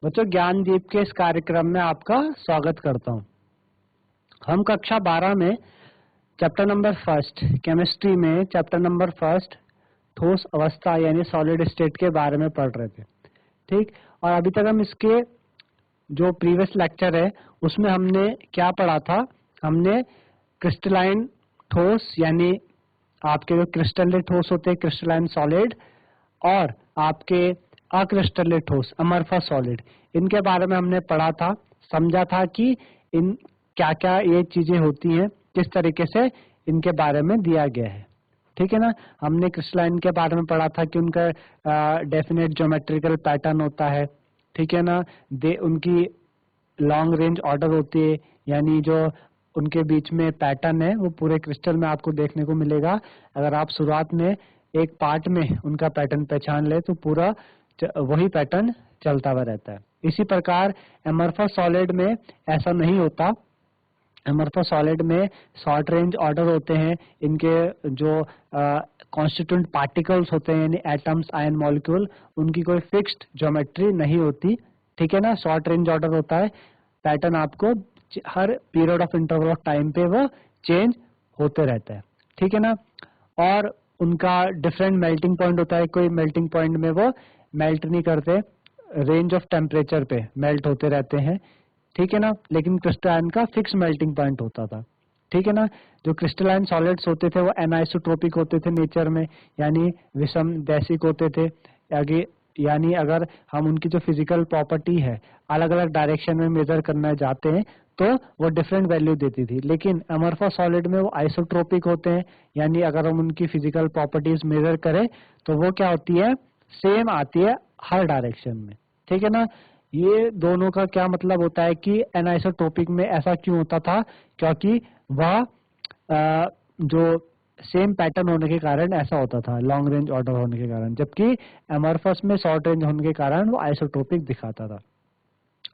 बच्चों, ज्ञानदीप के इस कार्यक्रम में आपका स्वागत करता हूं। हम कक्षा 12 में चैप्टर नंबर फर्स्ट केमिस्ट्री में चैप्टर नंबर फर्स्ट ठोस अवस्था यानी सॉलिड स्टेट के बारे में पढ़ रहे थे। ठीक, और अभी तक हम इसके जो प्रीवियस लेक्चर है उसमें हमने क्या पढ़ा था। हमने क्रिस्टलाइन ठोस यानी आपके जो क्रिस्टलीय ठोस होते हैं क्रिस्टलाइन सॉलिड, और आपके अक्रिस्टलीय ठोस अमरफस सॉलिड, इनके बारे में हमने पढ़ा था, समझा था कि इन क्या क्या ये चीजें होती हैं, किस तरीके से इनके बारे में दिया गया है। ठीक है ना। हमने क्रिस्टलाइन के बारे में पढ़ा था कि उनका डेफिनेट ज्योमेट्रिकल पैटर्न होता है। ठीक है ना। उनकी लॉन्ग रेंज ऑर्डर होती है, यानी जो उनके बीच में पैटर्न है वो पूरे क्रिस्टल में आपको देखने को मिलेगा। अगर आप शुरुआत में एक पार्ट में उनका पैटर्न पहचान ले तो पूरा वही पैटर्न चलता हुआ रहता है। इसी प्रकार अमरफस सॉलिड में ऐसा नहीं होता। अमरफस सॉलिड में शॉर्ट रेंज ऑर्डर होते हैं। इनके जो कॉन्स्टिट्यूएंट पार्टिकल्स होते हैं यानी एटम्स, आयन, मॉलिक्यूल, उनकी कोई फिक्स्ड ज्योमेट्री नहीं होती। ठीक है ना। शॉर्ट रेंज ऑर्डर होता है, पैटर्न आपको हर period of interval of time पे वो चेंज होते रहता है। ठीक है ना। और उनका डिफरेंट मेल्टिंग पॉइंट होता है। कोई मेल्टिंग पॉइंट में वो मेल्ट नहीं करते, रेंज ऑफ टेम्परेचर पे मेल्ट होते रहते हैं। ठीक है ना। लेकिन क्रिस्टलाइन का फिक्स मेल्टिंग पॉइंट होता था। ठीक है ना। जो क्रिस्टलाइन सॉलिड्स होते थे वो एनाइसोट्रोपिक होते थे नेचर में, यानी विषम दैशिक होते थे। आगे यानी अगर हम उनकी जो फिजिकल प्रॉपर्टी है अलग अलग डायरेक्शन में मेजर करना चाहते हैं तो वो डिफरेंट वैल्यू देती थी। लेकिन अमरफस सॉलिड में वो आइसोट्रोपिक होते हैं, यानी अगर हम उनकी फिजिकल प्रॉपर्टीज मेजर करें तो वो क्या होती है, सेम आती है हर डायरेक्शन में। ठीक है ना। ये दोनों का क्या मतलब होता है कि एनाइसोट्रोपिक में ऐसा क्यों होता था, क्योंकि वह जो सेम पैटर्न होने के कारण ऐसा होता था, लॉन्ग रेंज ऑर्डर होने के कारण, जबकि अमरफस में शॉर्ट रेंज होने के कारण वो आइसोट्रोपिक दिखाता था।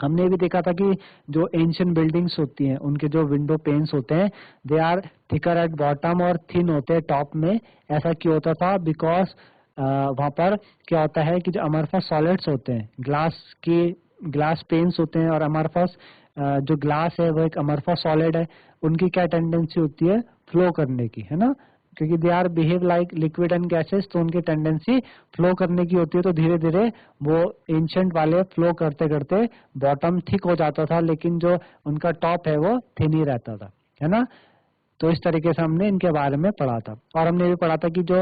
हमने ये भी देखा था कि जो एंशिएंट बिल्डिंग्स होती हैं उनके जो विंडो पेन्स होते हैं they are thicker at bottom और थिन होते हैं टॉप में। ऐसा क्यों होता था, बिकॉज वहां पर क्या होता है कि जो अमरफस सॉलिड्स होते हैं ग्लास पेन्स होते हैं, और अमरफस जो ग्लास है वो एक अमरफस सॉलिड है, उनकी क्या टेंडेंसी होती है फ्लो करने की, है ना। क्योंकि they are behave like liquid and gases, तो उनकी टेंडेंसी फ्लो करने की होती है। तो धीरे धीरे वो एंशिएंट वाले फ्लो करते करते बॉटम थिक हो जाता था, लेकिन जो उनका टॉप है वो थिन ही रहता था, है ना। तो इस तरीके से हमने इनके बारे में पढ़ा था। और हमने भी पढ़ा था कि जो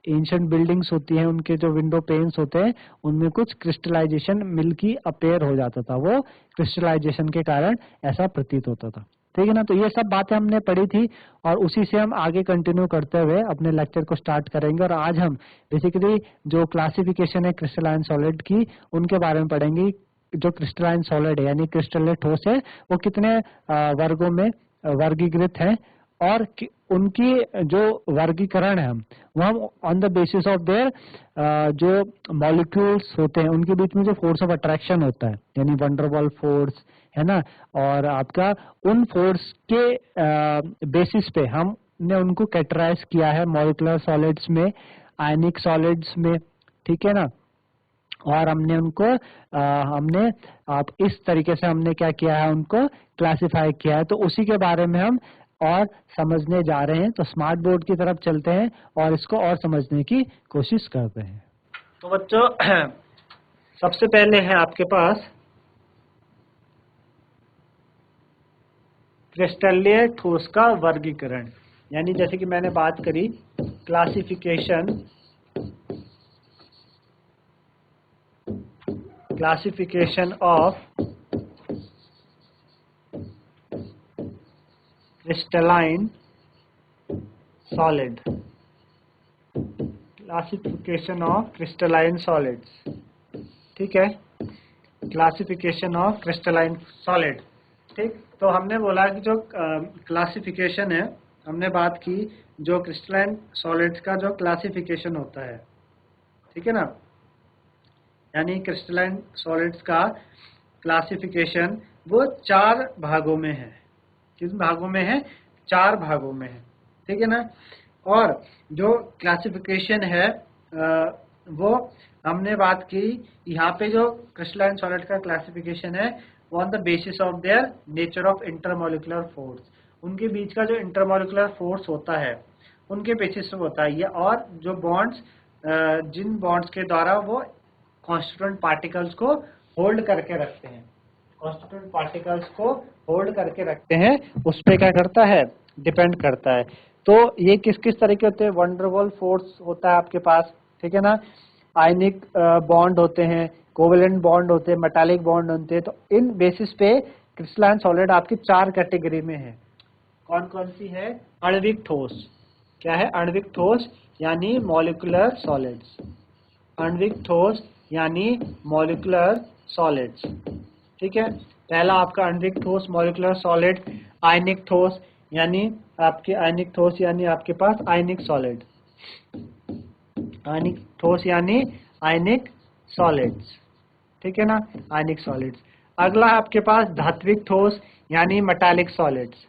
एंशिएंट बिल्डिंग्स होती हैं उनके जो विंडो पेन्स होते हैं उनमें कुछ क्रिस्टलाइजेशन मिल्की अपेयर हो जाता था, वो क्रिस्टलाइजेशन के कारण ऐसा प्रतीत होता था। ठीक है ना। तो ये सब बातें हमने पढ़ी थी और उसी से हम आगे कंटिन्यू करते हुए अपने लेक्चर को स्टार्ट करेंगे। और आज हम बेसिकली जो क्लासिफिकेशन है क्रिस्टलाइन सॉलिड की उनके बारे में पढ़ेंगे। जो क्रिस्टलाइन सॉलिड है यानी क्रिस्टलीय ठोस है वो कितने वर्गों में वर्गीकृत है, और उनकी जो वर्गीकरण है वो हम on the basis of their जो मॉलिक्यूल्स होते हैं उनके बीच में जो फोर्स ऑफ अट्रैक्शन होता है यानी वंडरवॉल फोर्स, है ना, और आपका उन फोर्स के बेसिस पे हमने उनको कैटेगराइज किया है मॉलिक्यूलर सॉलिड्स में, आयनिक सॉलिड्स में। ठीक है ना। और हमने उनको हमने आप इस तरीके से हमने क्या किया है, उनको क्लासिफाई किया है। तो उसी के बारे में हम और समझने जा रहे हैं। तो स्मार्ट बोर्ड की तरफ चलते हैं और इसको और समझने की कोशिश करते हैं। तो बच्चों सबसे पहले है आपके पास क्रिस्टलीय ठोस का वर्गीकरण, यानी जैसे कि मैंने बात करी classification of crystalline solid, classification of crystalline solids. ठीक है, क्लासिफिकेशन ऑफ क्रिस्टलाइन सॉलिड। ठीक, तो हमने बोला कि जो क्लासिफिकेशन है, हमने बात की जो क्रिस्टलाइन सॉलिड्स का जो क्लासिफिकेशन होता है, ठीक है ना, यानी क्रिस्टलाइन सॉलिड्स का क्लासिफिकेशन वो 4 भागों में है। किस भागों में है? 4 भागों में है। ठीक है ना। और जो क्लासिफिकेशन है वो हमने बात की यहाँ पे जो क्रिस्टलाइन सॉलिड का क्लासिफिकेशन है वो on the basis of their nature of intermolecular force, उनके बीच का जो इंटरमोलिकुलर फोर्स होता है उनके बेसिस पे होता है ये, और जो बॉन्ड्स जिन बॉन्ड्स के द्वारा वो कॉन्स्टिट्यूएंट पार्टिकल्स को होल्ड करके रखते हैं, कॉन्स्टिट्यूएंट पार्टिकल्स को होल्ड करके रखते हैं, उस पे क्या करता है, डिपेंड करता है। तो ये किस किस तरह के होते हैं, वंडरवॉल फोर्स होता है आपके पास, ठीक है ना, आयनिक बॉन्ड होते हैं, कोवेलेंट बॉन्ड होते हैं, मेटालिक बॉन्ड होते हैं। तो इन बेसिस पे क्रिस्टलाइन सॉलिड आपकी 4 कैटेगरी में है। कौन कौन सी है, आणविक ठोस, क्या है, आणविक ठोस यानी मॉलिक्यूलर सॉलिड्स, आणविक ठोस यानी मॉलिक्यूलर सॉलिड्स, ठीक है। पहला आपका आणविक ठोस मॉलिक्यूलर सॉलिड, आयनिक ठोस यानी आपके आयनिक ठोस यानी आपके पास आयनिक सॉलिड, आयनिक ठोस यानी आयनिक सॉलिड्स, ठीक है ना, आयनिक सॉलिड्स। अगला आपके पास धात्विक ठोस यानी मेटालिक सॉलिड्स,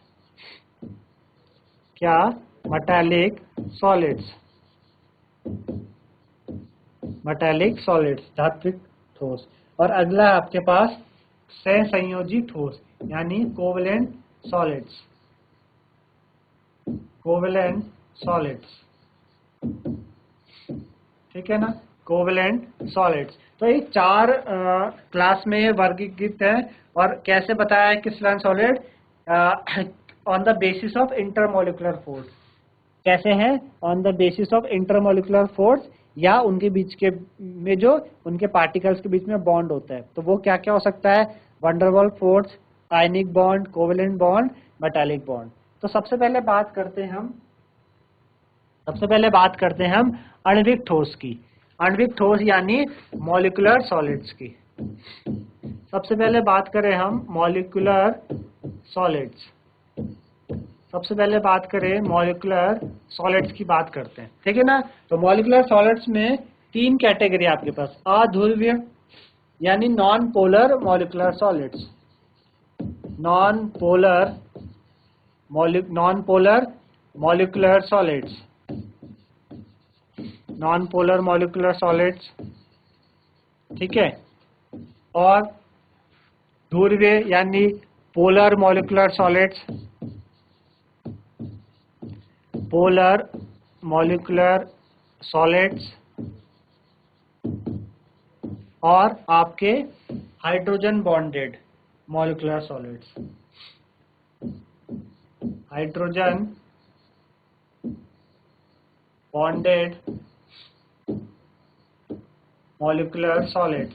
क्या, मेटालिक सॉलिड्स, मेटालिक सॉलिड्स, धात्विक ठोस। और अगला आपके पास सहसंयोजी ठोस यानी कोवेलेंट सॉलिड्स, कोवेलेंट सॉलिड्स, ठीक है ना, कोवेलेंट सॉलिड्स। तो ये 4 क्लास में वर्गीकृत है। और कैसे बताया है crystalline solid, on the basis of intermolecular force, कैसे हैं, on the basis of intermolecular force, या उनके बीच के में जो उनके पार्टिकल्स के बीच में बॉन्ड होता है, तो वो क्या क्या हो सकता है, van der Waals force, ionic bond, covalent bond, metallic bond. तो सबसे पहले बात करते हैं हम आणविक ठोस की, आणविक ठोस यानी मॉलिक्यूलर सॉलिड्स की। सबसे पहले बात करें हम मॉलिक्यूलर सॉलिड्स, सबसे पहले बात करें मॉलिक्यूलर सॉलिड्स की बात करते हैं, ठीक है ना। तो मॉलिक्यूलर सॉलिड्स में 3 कैटेगरी आपके पास, अध्रुवीय यानी non polar molecular solids, non polar molecular solids, non polar molecular solids, ठीक है। और ध्रुवीय यानी polar molecular solids, polar molecular solids. और आपके hydrogen bonded molecular solids, hydrogen bonded molecular solids,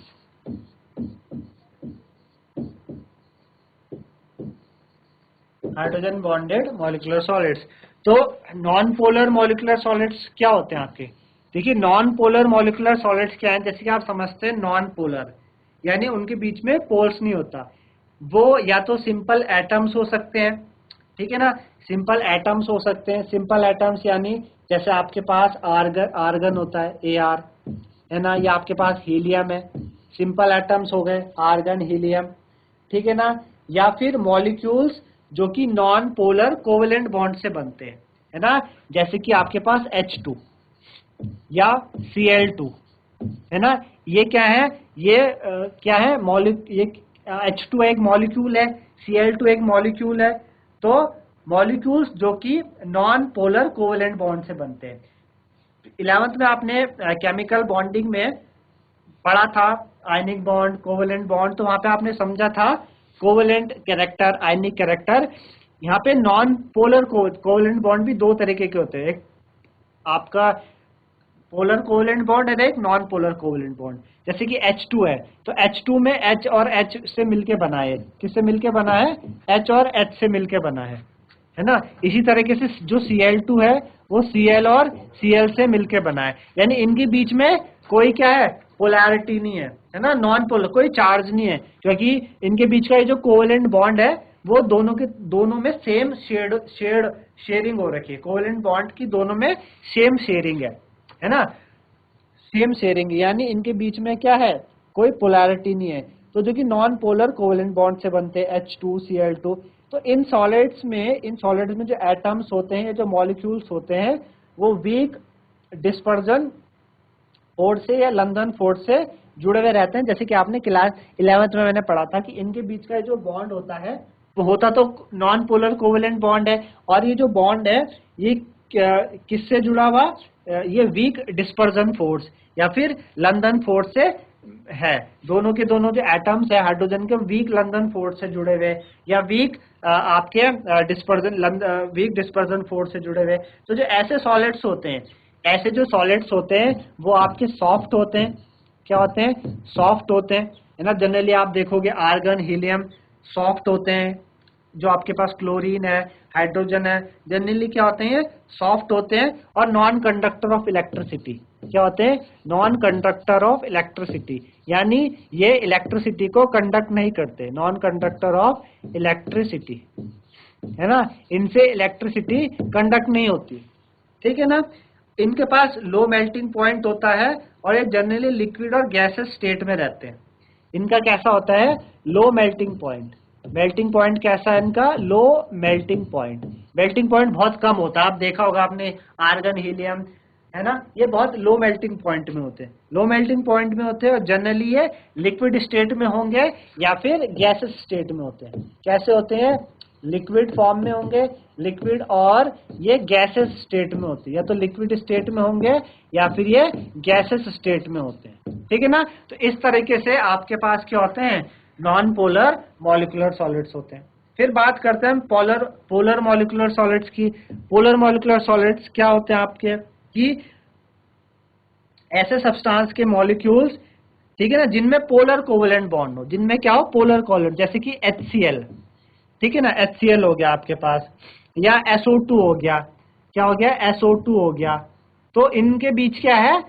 hydrogen bonded molecular solids. तो नॉन पोलर मॉलिक्यूलर सॉलिड्स क्या होते हैं आपके, देखिए नॉन पोलर मॉलिक्यूलर सॉलिड्स क्या है, जैसे कि आप समझते हैं नॉन पोलर यानी उनके बीच में पोल्स नहीं होता, वो या तो सिंपल एटम्स हो सकते हैं, ठीक है ना, सिंपल एटम्स हो सकते हैं। सिंपल एटम्स यानी जैसे आपके पास आर्गन होता है Ar, है ना, या आपके पास हीलियम है, सिंपल एटम्स हो गए आर्गन हीलियम, ठीक है ना। या फिर मॉलिक्यूल्स जो कि नॉन पोलर कोवेलेंट बॉन्ड से बनते हैं, है ना, जैसे कि आपके पास H2 या Cl2, है ना, ये क्या है, ये क्या है, ये H2 एक मॉलिक्यूल है, Cl2 एक मॉलिक्यूल है। तो मॉलिक्यूल्स जो कि नॉन पोलर कोवेलेंट बॉन्ड से बनते हैं। 11th में आपने केमिकल बॉन्डिंग में पढ़ा था आयनिक बॉन्ड, कोवेलेंट बॉन्ड, तो वहां पे आपने समझा था कोवेलेंट कैरेक्टर, आयनिक कैरेक्टर। यहाँ पे नॉन पोलर कोवेलेंट बॉन्ड भी 2 तरीके के होते हैं, एक आपका पोलर कोवेलेंट बॉन्ड है, एक नॉन पोलर कोवेलेंट बॉन्ड। जैसे कि H2 है, तो H2 में H और H से मिलके बना है, किससे मिलके बना है, H और H से मिलके बना है ना। इसी तरीके से जो Cl2 है वो Cl और Cl से मिलके बना है, यानी इनके बीच में कोई क्या है, पोलैरिटी नहीं है ना, नॉन पोलर, कोई चार्ज नहीं है, क्योंकि इनके बीच का ये जो कोवेलेंट बॉन्ड है वो दोनों में सेम शेयरिंग हो रखी है, कोवेलेंट बॉन्ड की दोनों में सेम शेयरिंग है ना, सेम शेयरिंग, यानी इनके बीच में क्या है, कोई पोलैरिटी नहीं है। तो जो कि नॉन पोलर कोवेलेंट बॉन्ड से बनते हैं H2 Cl2। तो इन सॉलिड्स में जो एटम्स होते हैं, जो मॉलिक्यूल्स होते हैं, वो वीक डिस्पर्जन फोर्स से या लंदन फोर्स से जुड़े हुए रहते हैं। जैसे कि आपने क्लास 11th में मैंने पढ़ा था कि इनके बीच का जो बॉन्ड होता है वो होता तो नॉन पोलर कोवेलेंट बॉन्ड है, और ये जो बॉन्ड है ये किससे जुड़ा हुआ, ये वीक डिस्पर्जन फोर्स या फिर लंदन फोर्स से है। दोनों के दोनों जो एटम्स है हाइड्रोजन के वीक लंदन फोर्स से जुड़े हुए या वीक आपके वीक डिस्पर्जन फोर्स से जुड़े हुए। तो जो ऐसे सॉलिड्स होते हैं, ऐसे जो सॉलिड्स होते हैं वो आपके सॉफ्ट होते हैं। क्या होते हैं? सॉफ्ट होते हैं, है ना। जनरली आप देखोगे आर्गन, हीलियम सॉफ्ट होते हैं। जो आपके पास क्लोरीन है, हाइड्रोजन है, जनरली क्या होते हैं? सॉफ्ट होते हैं और नॉन कंडक्टर ऑफ इलेक्ट्रिसिटी। क्या होते हैं? नॉन कंडक्टर ऑफ इलेक्ट्रिसिटी, यानी ये इलेक्ट्रिसिटी को कंडक्ट नहीं करते, नॉन कंडक्टर ऑफ इलेक्ट्रिसिटी, है ना। इनसे इलेक्ट्रिसिटी कंडक्ट नहीं होती, ठीक है ना। इनके पास लो मेल्टिंग पॉइंट होता है और ये जनरली लिक्विड और गैसेस स्टेट में रहते हैं। इनका कैसा होता है? Low melting point. Melting point कैसा है इनका? Low melting point. Melting point बहुत कम होता है, आप देखा होगा आपने आर्गन, हीलियम, है ना, ये बहुत लो मेल्टिंग पॉइंट में होते हैं। लो मेल्टिंग पॉइंट में होते हैं और जनरली ये लिक्विड स्टेट में होंगे या फिर गैसेस स्टेट में होते हैं। कैसे होते हैं? लिक्विड फॉर्म में होंगे, लिक्विड, और ये गैसेस स्टेट में होते हैं, या तो लिक्विड स्टेट में होंगे या फिर ये गैसेस स्टेट में होते हैं, ठीक है ना। तो इस तरीके से आपके पास क्या होते हैं? नॉन पोलर मॉलिक्यूलर सॉलिड्स होते हैं। फिर बात करते हैं पोलर मॉलिक्यूलर सॉलिड्स की। पोलर मॉलिक्यूलर सॉलिड्स क्या होते हैं आपके? कि ऐसे सब्सटेंस के मॉलिक्यूल्स, ठीक है ना, जिनमें पोलर कोवेलेंट बॉन्ड हो, जिनमें क्या हो? पोलर कोवेलेंट, जैसे कि HCl, ठीक है ना, HCl हो गया आपके पास, या SO2 हो गया। क्या हो गया? SO2 हो गया। तो इनके बीच क्या है?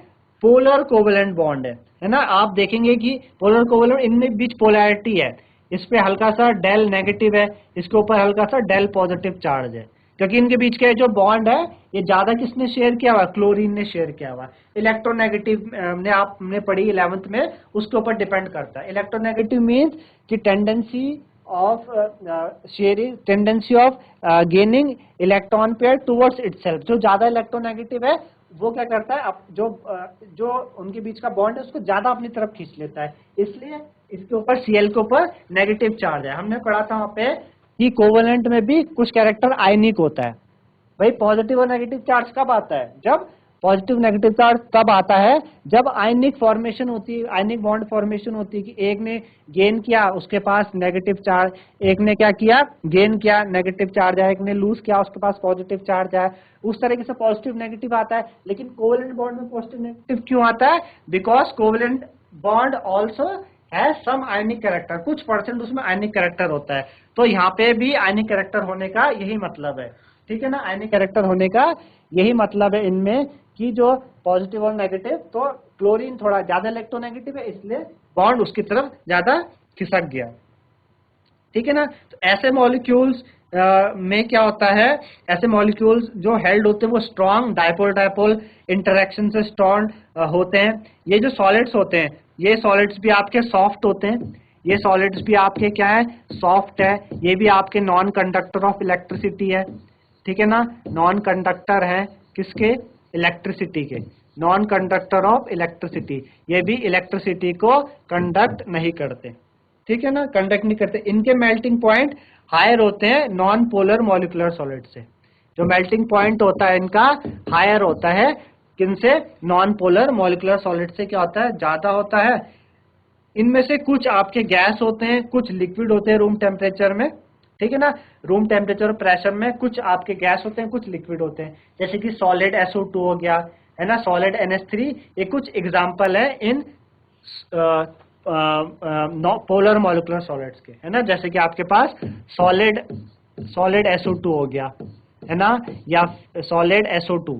पोलर कोवेलेंट बॉन्ड है ना। आप देखेंगे कि पोलर कोवेलेंट, इनमें बीच पोलैरिटी है, इस पे हल्का सा डेल नेगेटिव है, इसके ऊपर हल्का सा डेल पॉजिटिव चार्ज है, क्योंकि इनके बीच का जो बॉन्ड है ये ज्यादा किसने शेयर किया हुआ? क्लोरीन ने शेयर किया हुआ। इलेक्ट्रोनेगेटिव ने आपने पढ़ी 11th में, उसके ऊपर डिपेंड करता है। इलेक्ट्रोनेगेटिव मीन्स कि tendency of sharing, tendency of gaining electron pair towards itself. जो ज्यादा इलेक्ट्रोनेगेटिव है वो क्या करता है? जो उनके बीच का बॉन्ड है उसको ज्यादा अपनी तरफ खींच लेता है, इसलिए इसके ऊपर Cl के ऊपर नेगेटिव चार्ज है। हमने पढ़ा था वहां पे कि कोवेलेंट में भी कुछ कैरेक्टर आयनिक होता है। भाई पॉजिटिव और नेगेटिव चार्ज कब आता है? जब पॉजिटिव नेगेटिव चार्ज तब आता है जब आयनिक फॉर्मेशन होती है, आयनिक बॉन्ड फॉर्मेशन होती है कि एक ने गेन किया उसके पास नेगेटिव चार्ज, एक ने क्या किया? गेन किया, नेगेटिव चार्ज आया, एक ने लूज किया उसके पास पॉजिटिव चार्ज आया। उस तरीके से पॉजिटिव नेगेटिव आता है। लेकिन कोवेलेंट बॉन्ड में पॉजिटिव नेगेटिव क्यों आता है? बिकॉज कोवेलेंट बॉन्ड ऑल्सो है सम आयनिक कैरेक्टर, कुछ परसेंट उसमें आयनिक कैरेक्टर होता है। तो यहाँ पे भी आयनिक कैरेक्टर होने का यही मतलब है, ठीक है ना। आयनिक कैरेक्टर होने का यही मतलब है इनमें कि जो पॉजिटिव और नेगेटिव, तो क्लोरीन थोड़ा ज्यादा इलेक्ट्रोनेगेटिव है इसलिए बॉन्ड उसकी तरफ ज्यादा खिसक गया, ठीक है ना। तो ऐसे मॉलिक्यूल्स में क्या होता है? ऐसे मॉलिक्यूल्स जो हेल्ड होते हैं वो स्ट्रॉन्ग डायपोल डायपोल इंटरेक्शन से स्ट्रॉन्ग होते हैं। ये जो सॉलिड्स होते हैं, ये सॉलिड्स भी आपके सॉफ्ट होते हैं। ये सॉलिड्स भी आपके क्या है? सॉफ्ट है। ये भी आपके नॉन कंडक्टर ऑफ इलेक्ट्रिसिटी है, ठीक है ना। नॉन कंडक्टर है किसके? इलेक्ट्रिसिटी के, नॉन कंडक्टर ऑफ इलेक्ट्रिसिटी। ये भी इलेक्ट्रिसिटी को कंडक्ट नहीं करते, ठीक है ना, कंडक्ट नहीं करते। इनके मेल्टिंग पॉइंट हायर होते हैं नॉन पोलर मॉलिक्यूलर सॉलिड से। जो मेल्टिंग पॉइंट होता है इनका हायर होता है किनसे? नॉन पोलर मॉलिक्यूलर सॉलिड से क्या होता है? ज्यादा होता है। इनमें से कुछ आपके गैस होते हैं, कुछ लिक्विड होते हैं रूम टेम्परेचर में, ठीक है ना। रूम टेम्परेचर और प्रेशर में कुछ आपके गैस होते हैं, कुछ लिक्विड होते हैं, जैसे कि सॉलिड SO2 हो गया, है ना, सॉलिड NH3। ये कुछ एग्जांपल है इन पोलर मॉलिक्यूलर सॉलिड्स के, है ना। जैसे कि आपके पास सॉलिड SO2 हो गया, है ना, या सॉलिड SO2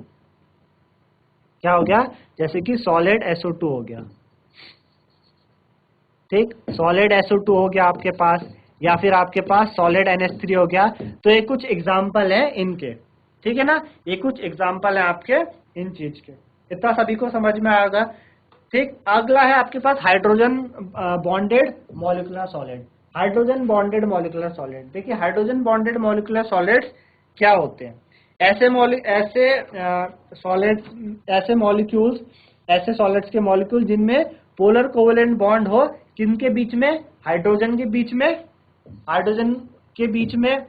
क्या हो गया? जैसे कि सॉलिड SO2 हो गया, ठीक, सॉलिड SO2 हो गया आपके पास, या फिर आपके पास सॉलिड NH3 हो गया। तो ये कुछ एग्जाम्पल है इनके, ठीक है ना। ये कुछ एग्जाम्पल है आपके इन चीज के। इतना सभी को समझ में आएगा, ठीक। अगला है आपके पास hydrogen bonded molecular solid. Hydrogen bonded molecular solid, देखिए हाइड्रोजन बॉन्डेड मॉलिक्यूलर सॉलिड्स क्या होते हैं? ऐसे सॉलिड्स, ऐसे मॉलिक्यूल्स ऐसे सॉलिड्स के मॉलिक्यूल जिनमें पोलर कोवेलेंट बॉन्ड हो, किनके बीच में, हाइड्रोजन के बीच में, हाइड्रोजन के बीच में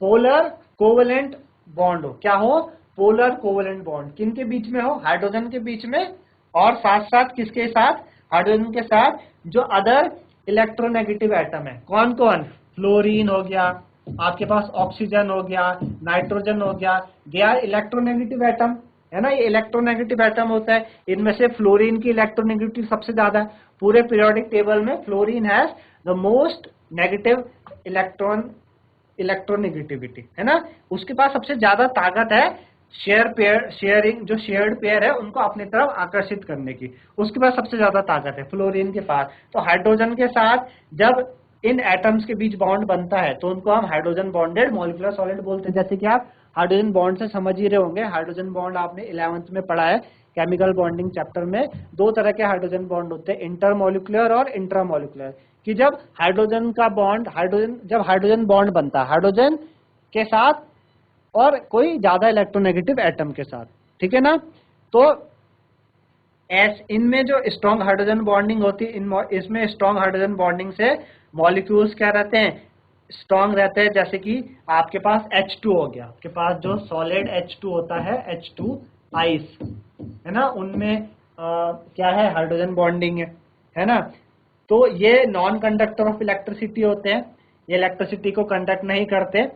पोलर कोवेलेंट बॉन्ड हो, क्या हो, पोलर कोवेलेंट बॉन्ड, किनके बीच में हो, हाइड्रोजन के बीच में, और साथ साथ किसके साथ, हाइड्रोजन के साथ जो अदर इलेक्ट्रोनेगेटिव एटम है, कौन कौन, फ्लोरीन हो गया, आपके पास ऑक्सीजन हो गया, नाइट्रोजन हो गया, दे आर इलेक्ट्रोनेगेटिव एटम, है ना, ये इलेक्ट्रोनेगेटिव एटम होता है। इनमें से फ्लोरीन की इलेक्ट्रोनेगेटिव सबसे ज्यादा है, पूरे पीरियोडिक टेबल में fluorine has the most negative electronegativity, है ना, उसके पास सबसे ज्यादा ताकत है शेयरिंग, जो शेयर्ड पेयर है उनको अपनी तरफ आकर्षित करने की, उसके पास सबसे ज्यादा ताकत है फ्लोरीन के पास। तो हाइड्रोजन के साथ जब इन एटम्स के बीच बॉन्ड बनता है तो उनको हम हाइड्रोजन बॉन्डेड मॉलिक्यूलर सॉलिड बोलते हैं। जैसे कि आप हाइड्रोजन बॉन्ड से समझ ही रहे होंगे, हाइड्रोजन बॉन्ड आपने 11th में पढ़ा है केमिकल बॉन्डिंग चैप्टर में, दो तरह के हाइड्रोजन बॉन्ड होते हैं, इंटरमोलिकुलर और इंट्रामोलिकुलर। कि जब हाइड्रोजन का बॉन्ड, जब हाइड्रोजन बॉन्ड बनता है हाइड्रोजन के साथ और कोई ज्यादा इलेक्ट्रोनेगेटिव एटम के साथ, ठीक है ना, तो इनमें जो स्ट्रॉन्ग हाइड्रोजन बॉन्डिंग होती है, इसमें स्ट्रॉन्ग हाइड्रोजन बॉन्डिंग से मॉलिक्यूल्स क्या रहते हैं, स्ट्रॉन्ग रहते हैं। जैसे कि आपके पास H2 हो गया, आपके पास जो सॉलिड H2 होता है, H2 आइस, है ना, उनमें क्या है, हाइड्रोजन बॉन्डिंग है ना। तो ये नॉन कंडक्टर ऑफ इलेक्ट्रिसिटी होते हैं, ये इलेक्ट्रिसिटी को कंडक्ट नहीं करते।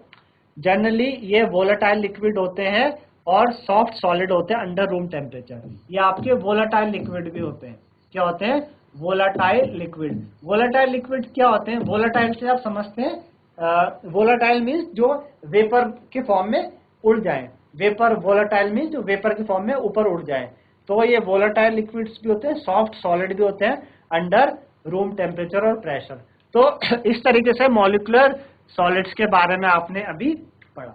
जनरली ये वोलेटाइल लिक्विड होते हैं और सॉफ्ट सॉलिड होते हैं अंडर रूम टेम्परेचर। ये आपके वोलेटाइल लिक्विड भी होते हैं, क्या होते हैं, वोलेटाइल लिक्विड। वोलेटाइल लिक्विड क्या होते हैं, वोलेटाइल से आप समझते हैं, वोलेटाइल मीन्स जो वेपर के फॉर्म में उड़ जाए, वेपर, वोलेटाइल मीन्स जो वेपर के फॉर्म में ऊपर उड़ जाए। तो ये वोलेटाइल लिक्विड्स भी होते हैं, सॉफ्ट सॉलिड भी होते हैं अंडर रूम टेम्परेचर और प्रेशर। तो इस तरीके से मॉलिक्यूलर सॉलिड्स के बारे में आपने अभी पढ़ा।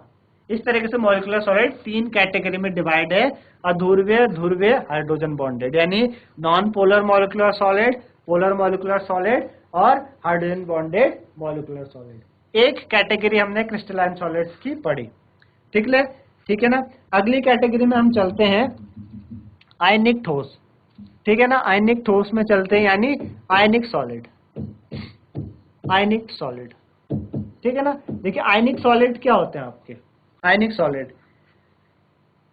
इस तरीके से मॉलिक्यूलर सॉलिड 3 कैटेगरी में डिवाइड है, अध्रुवीय, ध्रुवीय, हाइड्रोजन बॉन्डेड, यानी non polar molecular solid, polar molecular solid और हाइड्रोजन बॉन्डेड मॉलिक्यूलर सॉलिड। एक कैटेगरी हमने क्रिस्टलाइन सॉलिड्स की पढ़ी, ठीक है ना। अगली कैटेगरी में हम चलते हैं आयनिक ठोस, ठीक है ना, आयनिक ठोस में चलते हैं, यानी आयनिक सॉलिड, आयनिक सॉलिड, ठीक है ना। देखिए आयनिक सॉलिड क्या होते हैं आपके, आयनिक सॉलिड,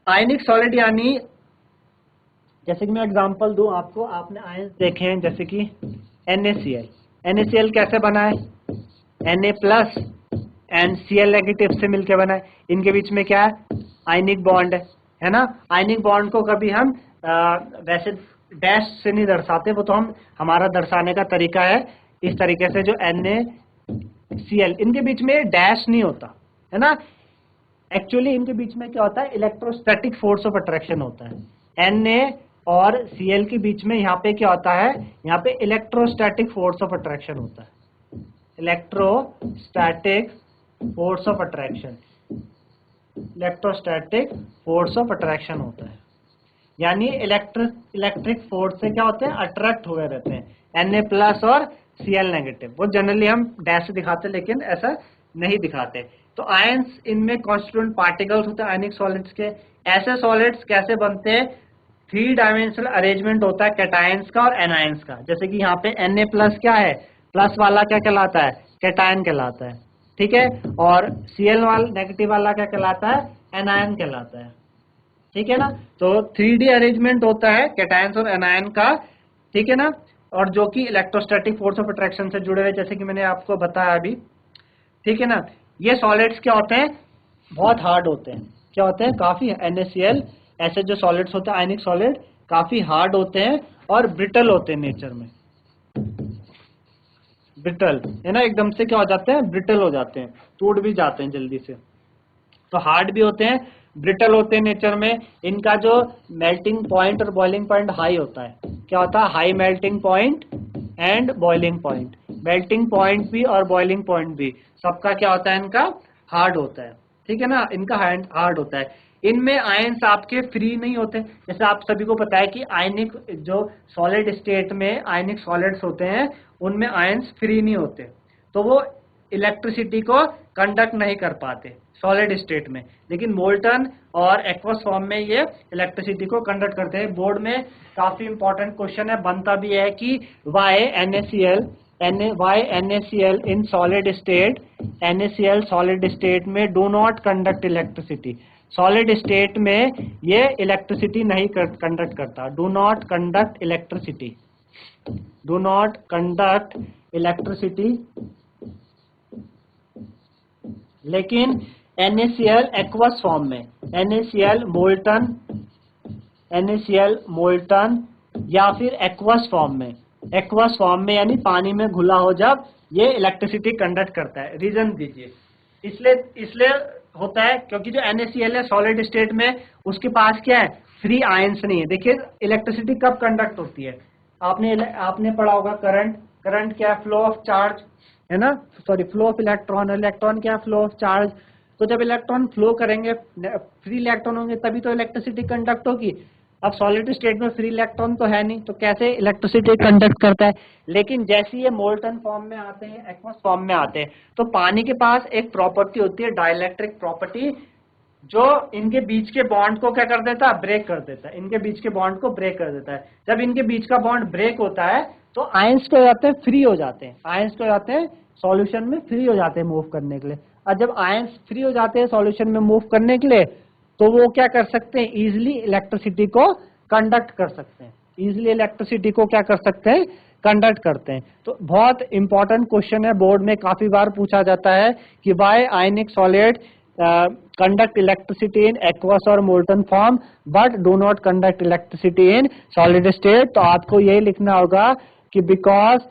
आयनिक सॉलिड यानी, जैसे कि मैं एग्जांपल दूं आपको, आपने आयंस देखे हैं, जैसे कि NaCl, NaCl कैसे बना है, Na plus and Cl negative से मिलकर बना है, इनके बीच में क्या है, आयनिक बॉन्ड है ना। आयनिक बॉन्ड को कभी हम वैसे डैश से नहीं दर्शाते, वो तो हम, हमारा दर्शाने का तरीका है इस तरीके से, जो NaCl, इनके बीच में डैश नहीं होता, है ना। एक्चुअली इनके बीच में क्या होता है, इलेक्ट्रोस्टैटिक फोर्स ऑफ अट्रैक्शन होता है। Na और Cl के बीच में यहाँ पे क्या होता है, यहाँ पे इलेक्ट्रोस्टैटिक फोर्स ऑफ अट्रैक्शन होता है, electrostatic force of attraction, electrostatic force of attraction होता है, यानी इलेक्ट्रिक फोर्स से क्या होते हैं, अट्रैक्ट हुए रहते हैं Na प्लस और Cl नेगेटिव। वो जनरली हम डैश से दिखाते हैं, लेकिन ऐसा नहीं दिखाते। तो आयंस इनमें कॉन्स्टिट्यूएंट पार्टिकल्स होते हैं आयनिक सॉलिड्स के। ऐसे सॉलिड्स कैसे बनते हैं, 3 डायमेंशनल अरेंजमेंट होता है कैटायंस का और एनायंस का। जैसे कि यहाँ पे Na प्लस क्या है, प्लस वाला क्या कहलाता है, कैटायन कहलाता है, ठीक है, और Cl वाला नेगेटिव वाला क्या कहलाता है, एनायन कहलाता है, ठीक है ना। तो 3D अरेंजमेंट होता है कैटायंस और एनायन का, ठीक है ना, और जो कि इलेक्ट्रोस्टैटिक फोर्स ऑफ अट्रैक्शन से जुड़े हुए, जैसे कि मैंने आपको बताया अभी, ठीक है ना। ये सॉलिड्स क्या होते हैं, बहुत हार्ड होते हैं, क्या होते हैं, काफी, NaCl ऐसे जो सॉलिड्स होते हैं आयनिक सॉलिड काफी हार्ड होते हैं और ब्रिटल होते हैं नेचर में, ब्रिटल, है ना, एकदम से क्या हो जाते हैं, ब्रिटल हो जाते हैं, टूट भी जाते हैं जल्दी से। तो हार्ड भी होते हैं, ब्रिटल होते हैं नेचर में। इनका जो मेल्टिंग पॉइंट और बॉइलिंग पॉइंट हाई होता है, क्या होता है, high melting point and boiling point, melting point भी और बॉइलिंग पॉइंट भी सबका क्या होता है, इनका हार्ड होता है, ठीक है ना, इनका हार्ड होता है। इनमें आयंस आपके फ्री नहीं होते, जैसे आप सभी को पता है कि आयनिक जो सॉलिड स्टेट में आयनिक सॉलिड्स होते हैं उनमें आयंस फ्री नहीं होते, तो वो इलेक्ट्रिसिटी को कंडक्ट नहीं कर पाते सॉलिड स्टेट में, लेकिन मोल्टन और एक्वस फॉर्म में ये इलेक्ट्रिसिटी को कंडक्ट करते हैं। बोर्ड में काफी इंपॉर्टेंट क्वेश्चन है, बनता भी है कि why NaCl in solid state, NaCl solid state में do not conduct electricity. Solid state में ये इलेक्ट्रिसिटी नहीं कंडक्ट करता, do not conduct electricity, do not conduct electricity. लेकिन NaCl एक्वस फॉर्म में, NaCl मोल्टन या फिर एक्वस फॉर्म में यानी पानी में घुला हो, जब ये इलेक्ट्रिसिटी कंडक्ट करता है। रीजन दीजिए। इसलिए होता है क्योंकि जो NaCl है सॉलिड स्टेट में, उसके पास क्या है, फ्री आयंस नहीं है। देखिए इलेक्ट्रिसिटी कब कंडक्ट होती है, आपने पढ़ा होगा करंट क्या है, फ्लो ऑफ चार्ज है ना, sorry flow of electron, electron क्या है, फ्लो ऑफ चार्ज। तो जब इलेक्ट्रॉन फ्लो करेंगे, फ्री इलेक्ट्रॉन होंगे, तभी तो इलेक्ट्रिसिटी कंडक्ट होगी। अब सॉलिड स्टेट में फ्री इलेक्ट्रॉन तो है नहीं, तो कैसे इलेक्ट्रिसिटी कंडक्ट करता है। लेकिन जैसे ये मोल्टन फॉर्म में आते हैं, एक्वस फॉर्म में आते हैं, तो पानी के पास एक प्रॉपर्टी होती है, डाइलेक्ट्रिक प्रॉपर्टी, जो इनके बीच के बॉन्ड को क्या कर देता है, ब्रेक कर देता है। इनके बीच के बॉन्ड को ब्रेक कर देता है। जब इनके बीच का बॉन्ड ब्रेक होता है तो आयंस क्या हो जाते हैं, फ्री हो जाते हैं। आयंस क्या हो जाते हैं, सॉल्यूशन में फ्री हो जाते हैं मूव करने के लिए। और जब आयंस फ्री हो जाते हैं सॉल्यूशन में मूव करने के लिए, तो वो क्या कर सकते हैं, इजिली इलेक्ट्रिसिटी को कंडक्ट कर सकते हैं। इजिली इलेक्ट्रिसिटी को क्या कर सकते हैं, कंडक्ट करते हैं। तो बहुत इंपॉर्टेंट क्वेश्चन है, बोर्ड में काफी बार पूछा जाता है कि why ionic solid conduct electricity in aqueous और molten form but do not conduct electricity in solid state। तो आपको यही लिखना होगा कि because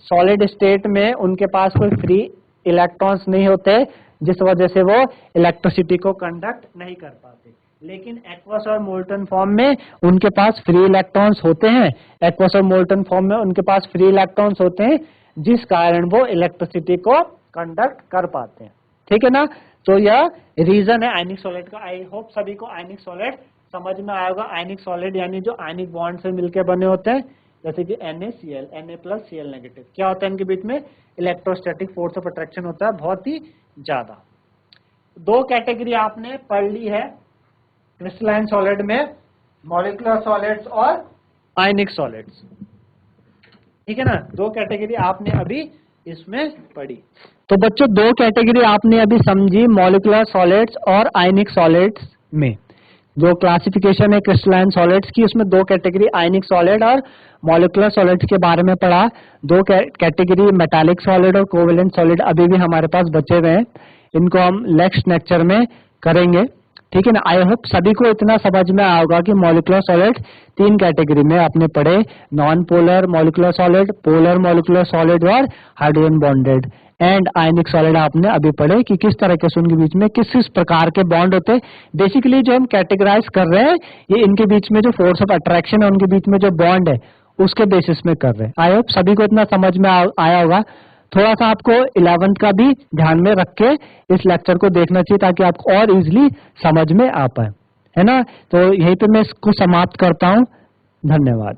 solid state में उनके पास कोई फ्री इलेक्ट्रॉन्स नहीं होते, जिस वजह से वो इलेक्ट्रिसिटी को कंडक्ट नहीं कर पाते। लेकिन एक्वस और मोल्टन फॉर्म में उनके पास फ्री इलेक्ट्रॉन्स होते हैं, एक्वस और मोल्टन फॉर्म में उनके पास फ्री इलेक्ट्रॉन्स होते हैं, जिस कारण वो इलेक्ट्रिसिटी को कंडक्ट कर पाते हैं। ठीक है ना। तो यह रीजन है आयनिक सॉलिड का। आई होप सभी को आयनिक सॉलिड समझ में आया होगा। आयनिक सॉलिड यानी जो आयनिक बॉन्ड से मिलकर बने होते हैं, जैसे कि NaCl, Na+Cl-, क्या होता है इनके बीच में, इलेक्ट्रोस्टैटिक फोर्स ऑफ अट्रैक्शन होता है बहुत ही ज्यादा। दो कैटेगरी आपने पढ़ ली है क्रिस्टलाइन सॉलिड में, मॉलिक्यूलर सॉलिड्स और आयनिक सॉलिड्स। ठीक है ना, दो कैटेगरी आपने अभी इसमें पढ़ी। तो बच्चों दो कैटेगरी आपने अभी समझी, मॉलिक्यूलर सॉलिड्स और आयनिक सॉलिड्स में। जो क्लासिफिकेशन है क्रिस्टलाइन सॉलिड्स की, उसमें दो कैटेगरी आयनिक सॉलिड और मॉलिक्यूलर सॉलिड्स के बारे में पढ़ा। दो कैटेगरी मेटालिक सॉलिड और कोवेलेंट सॉलिड अभी भी हमारे पास बचे हुए हैं, इनको हम नेक्स्ट लेक्चर में करेंगे। ठीक है ना। आई होप सभी को इतना समझ में आया होगा कि मॉलिक्यूलर सॉलिड तीन कैटेगरी में आपने पढ़े, non polar molecular solid, polar molecular solid और hydrogen bonded. And ionic solid आपने अभी पढ़े कि किस तरह के उनके बीच में किस किस प्रकार के बॉन्ड होते हैं। बेसिकली जो हम कैटेगराइज कर रहे हैं, ये इनके बीच में जो फोर्स ऑफ अट्रैक्शन है, उनके बीच में जो बॉन्ड है, उसके बेसिस में कर रहे हैं। आई होप सभी को इतना समझ में आया होगा। थोड़ा सा आपको 11th का भी ध्यान में रख के इस लेक्चर को देखना चाहिए, ताकि आपको और इजीली समझ में आ पाए, है ना। तो यहीं पे मैं इसको समाप्त करता हूँ। धन्यवाद।